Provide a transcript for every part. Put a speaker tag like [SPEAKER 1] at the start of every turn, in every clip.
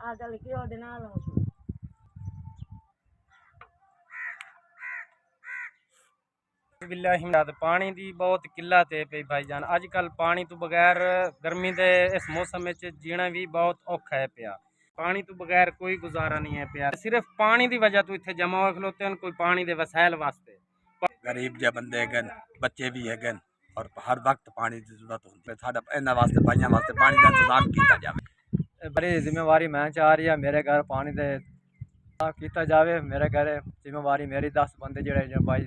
[SPEAKER 1] आगल की ओदे नाल होती
[SPEAKER 2] बिल्लाहि पानी की बहुत किल्लत है पई भाईजान। अजकल पानी तो बगैर गर्मी के इस मौसम में जीना भी बहुत औखा है पिया। पानी तो बगैर कोई गुजारा नहीं है पिया। सिर्फ पानी की वजह तो इतने जमा हो खलोते हैं कोई पानी के वसैल वास्ते।
[SPEAKER 3] गरीब जे बंदे गन बच्चे भी है और हर वक्त पानी की जरूरत होती है। साडा इन्हां वास्ते भाइयों वास्ते पानी का इंतजाम किया जाए।
[SPEAKER 4] बड़ी जिम्मेवारी मैं चाह रही है मेरे घर पानी दे किया जाए। मेरे घर जिम्मेवारी मेरी 10 बंदे जो भाई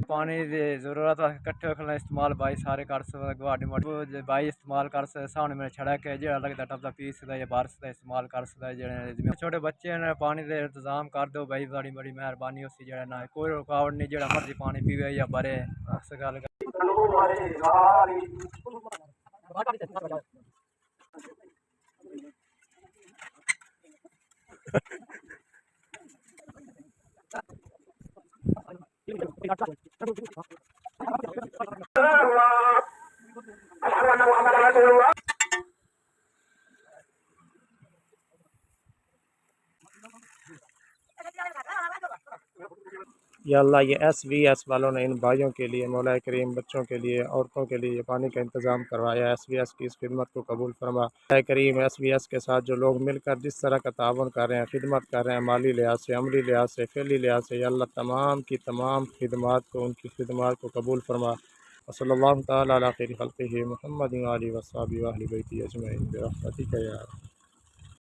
[SPEAKER 4] पानी की जरूरत कट्ठे रखना इस्तेमाल भाई सारे कर सकते भाई इस्तेमाल कर सकते सामने मेरे छड़ा के जो लगता टपदा पी सकता या बारिश का इस्तेमाल कर सकता जो छोटे बच्चे हैं पानी के इंतजाम कर दो भाई बड़ी बड़ी मेहरबानी उसी जो ना कोई रुकावट नहीं जो मर्जी पानी पीवे या भरे अक्सर गल
[SPEAKER 5] या अल्लाह ये SVS वालों ने इन भाइयों के लिए मौला करीम बच्चों के लिए औरतों के लिए पानी का इंतज़ाम करवाया। SVS की इस खिदमत को कबूल फरमा। मौला करीम SVS के साथ जो लोग मिलकर जिस तरह का ताउन कर रहे हैं, खिदमत कर रहे हैं, माली लिहाज से, अमली लिहाज से, फ़िली लिहाज से, या अल्लाह तमाम की तमाम खिदमात को उनकी खिदमात को कबूल फरमा। सल्लल्लाहु तआला अला खैरि खल्क़िही मुहम्मदिन व आलिहि व अस्हाबिही व अहलि बैतिही अजमईन बिरहमतिका या